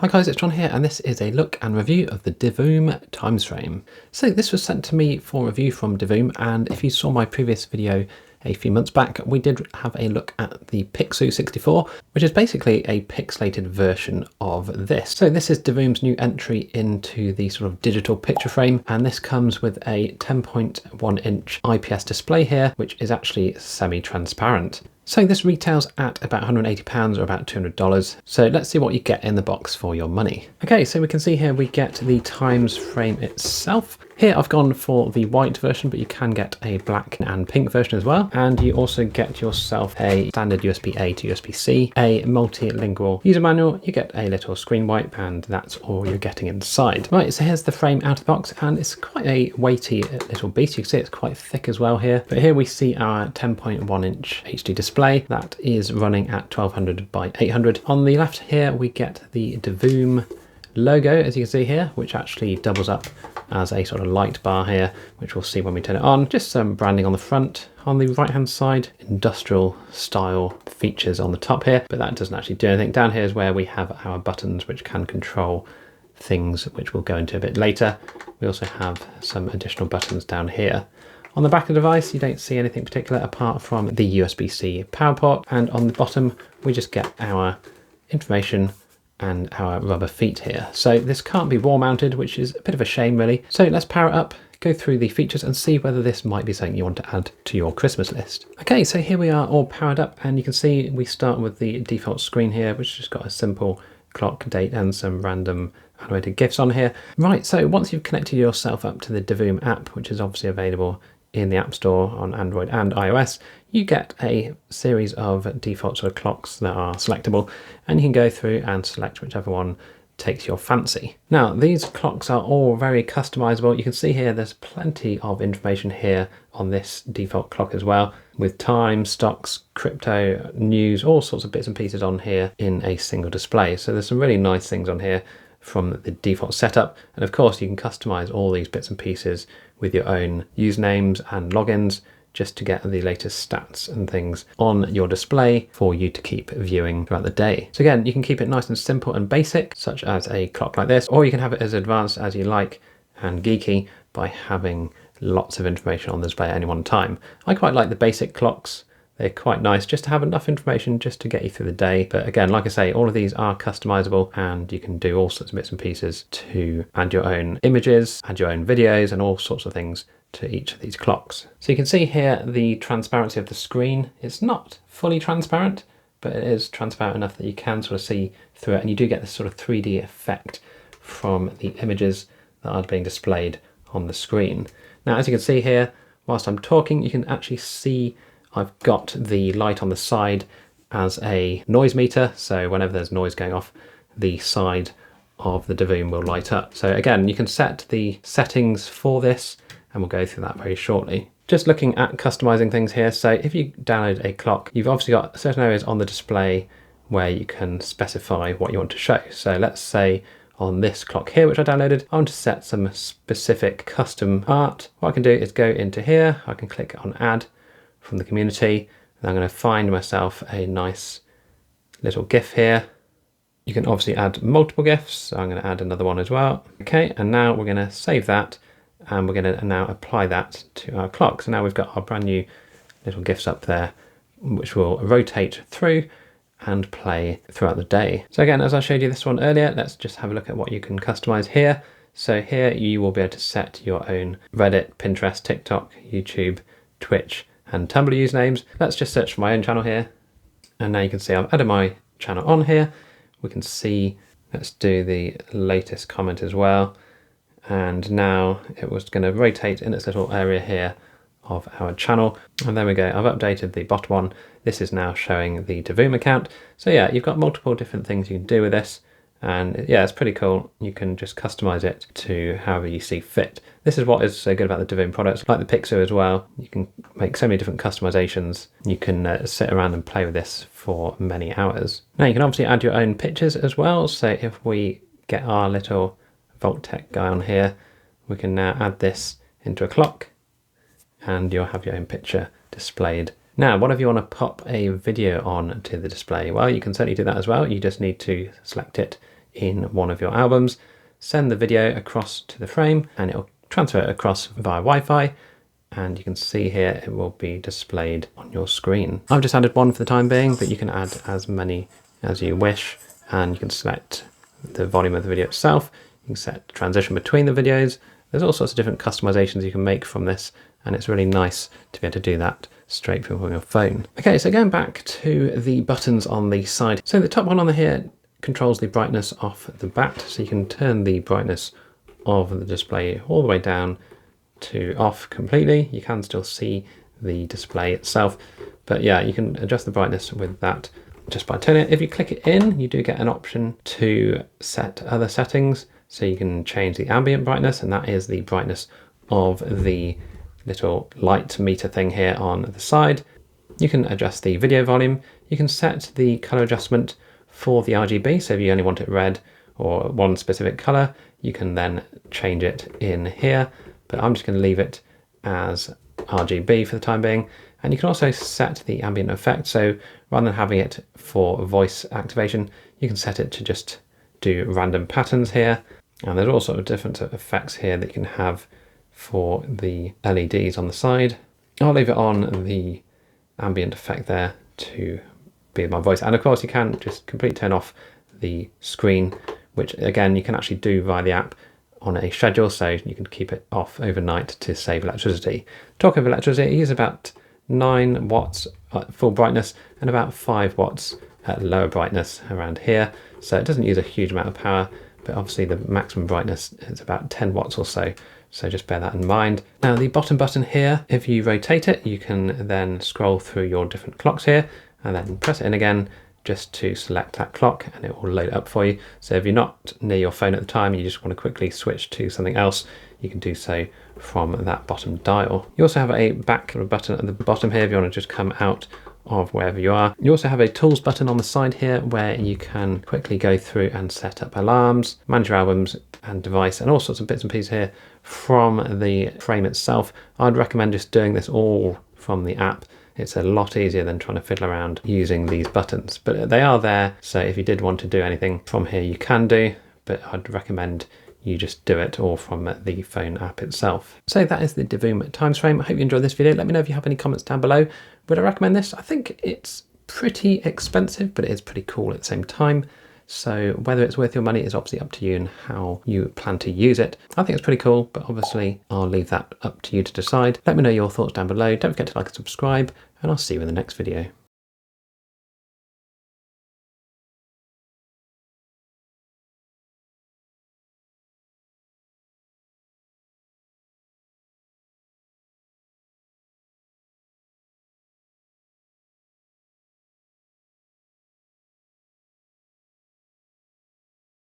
Hi guys, it's John here, and this is a look and review of the Divoom Times Frame. So this was sent to me for review from Divoom, and if you saw my previous video a few months back, we did have a look at the Pixoo 64, which is basically a pixelated version of this. So this is Divoom's new entry into the sort of digital picture frame, and this comes with a 10.1 inch IPS display here, which is actually semi-transparent. So this retails at about £180 or about $200. So let's see what you get in the box for your money. Okay, so we can see here we get the Times frame itself. Here I've gone for the white version, but you can get a black and pink version as well. And you also get yourself a standard USB-A to USB-C, a multilingual user manual, you get a little screen wipe, and that's all you're getting inside. Right, so here's the frame out of the box, and it's quite a weighty little beast. You can see it's quite thick as well here. But here we see our 10.1 inch HD display that is running at 1200 by 800. On the left here we get the Divoom logo, as you can see here, which actually doubles up as a sort of light bar here, which we'll see when we turn it on. Just some branding on the front. On the right hand side, industrial style features on the top here, but that doesn't actually do anything. Down here is where we have our buttons, which can control things, which we'll go into a bit later. We also have some additional buttons down here. On the back of the device, you don't see anything particular apart from the USB-C power port, and on the bottom we just get our information and our rubber feet here. So this can't be wall mounted, which is a bit of a shame really. So let's power it up, go through the features and see whether this might be something you want to add to your Christmas list. Okay, so here we are all powered up, and you can see we start with the default screen here, which has got a simple clock, date and some random animated GIFs on here. Right, so once you've connected yourself up to the Divoom app, which is obviously available in the App Store on Android and iOS, you get a series of default sort of clocks that are selectable, and you can go through and select whichever one takes your fancy. Now, these clocks are all very customizable. You can see here there's plenty of information here on this default clock as well, with time, stocks, crypto, news, all sorts of bits and pieces on here in a single display. So there's some really nice things on here from the default setup, and of course you can customize all these bits and pieces with your own usernames and logins just to get the latest stats and things on your display for you to keep viewing throughout the day. So again, you can keep it nice and simple and basic, such as a clock like this, or you can have it as advanced as you like and geeky by having lots of information on the display at any one time. I quite like the basic clocks. They're quite nice just to have enough information just to get you through the day. But again, like I say, all of these are customizable, and you can do all sorts of bits and pieces to add your own images, add your own videos, and all sorts of things to each of these clocks. So you can see here the transparency of the screen. It's not fully transparent, but it is transparent enough that you can sort of see through it, and you do get this sort of 3D effect from the images that are being displayed on the screen. Now, as you can see here, whilst I'm talking, you can actually see I've got the light on the side as a noise meter, so whenever there's noise going off, the side of the Divoom will light up. So again, you can set the settings for this, and we'll go through that very shortly. Just looking at customizing things here, so if you download a clock, you've obviously got certain areas on the display where you can specify what you want to show. So let's say on this clock here, which I downloaded, I want to set some specific custom art. What I can do is go into here, I can click on add from the community, and I'm going to find myself a nice little GIF here. You can obviously add multiple GIFs, so I'm going to add another one as well. Okay, and now we're going to save that, and we're going to now apply that to our clock. So now we've got our brand new little GIFs up there, which will rotate through and play throughout the day. So again, as I showed you this one earlier, let's just have a look at what you can customize here. So here you will be able to set your own Reddit, Pinterest, TikTok, YouTube, Twitch, and Tumblr usernames. Let's just search for my own channel here. And now you can see I've added my channel on here. We can see, let's do the latest comment as well. And now it was going to rotate in its little area here of our channel. And there we go, I've updated the bottom one. This is now showing the Divoom account. So yeah, you've got multiple different things you can do with this. And yeah, it's pretty cool. You can just customize it to however you see fit. This is what is so good about the Divoom products, like the Pixoo as well. You can make so many different customizations. You can sit around and play with this for many hours. Now you can obviously add your own pictures as well. So if we get our little Voltec guy on here, we can now add this into a clock, and you'll have your own picture displayed. Now, what if you want to pop a video on to the display? Well, you can certainly do that as well. You just need to select it in one of your albums, send the video across to the frame and it'll transfer it across via Wi-Fi, and you can see here it will be displayed on your screen. I've just added one for the time being, but you can add as many as you wish, and you can select the volume of the video itself. You can set transition between the videos. There's all sorts of different customizations you can make from this, and it's really nice to be able to do that straight from your phone. Okay, so going back to the buttons on the side. So the top one on here controls the brightness of the bat, so you can turn the brightness of the display all the way down to off completely. You can still see the display itself, but yeah, you can adjust the brightness with that just by turning it. If you click it in, you do get an option to set other settings. So you can change the ambient brightness, and that is the brightness of the little light meter thing here on the side. You can adjust the video volume. You can set the color adjustment for the RGB. So if you only want it red or one specific color, you can then change it in here, but I'm just going to leave it as RGB for the time being. And you can also set the ambient effect. So rather than having it for voice activation, you can set it to just do random patterns here. And there's all sorts of different effects here that you can have for the LEDs on the side. I'll leave it on the ambient effect there to be my voice. And of course you can just completely turn off the screen, which again, you can actually do via the app on a schedule. So you can keep it off overnight to save electricity. Talking of electricity, it uses about 9 watts at full brightness and about 5 watts at lower brightness around here. So it doesn't use a huge amount of power, but obviously the maximum brightness is about 10 watts or so. So just bear that in mind. Now the bottom button here, if you rotate it, you can then scroll through your different clocks here and then press it in again just to select that clock, and it will load it up for you. So if you're not near your phone at the time, you just want to quickly switch to something else, you can do so from that bottom dial. You also have a back button at the bottom here if you want to just come out of wherever you are. You also have a tools button on the side here where you can quickly go through and set up alarms, manage your albums and device, and all sorts of bits and pieces here from the frame itself. I'd recommend just doing this all from the app. It's a lot easier than trying to fiddle around using these buttons, but they are there. So if you did want to do anything from here, you can do, but I'd recommend you just do it all from the phone app itself. So that is the Divoom Times Frame. I hope you enjoyed this video. Let me know if you have any comments down below. Would I recommend this? I think it's pretty expensive, but it is pretty cool at the same time. So whether it's worth your money is obviously up to you and how you plan to use it. I think it's pretty cool, but obviously I'll leave that up to you to decide. Let me know your thoughts down below. Don't forget to like and subscribe, and I'll see you in the next video.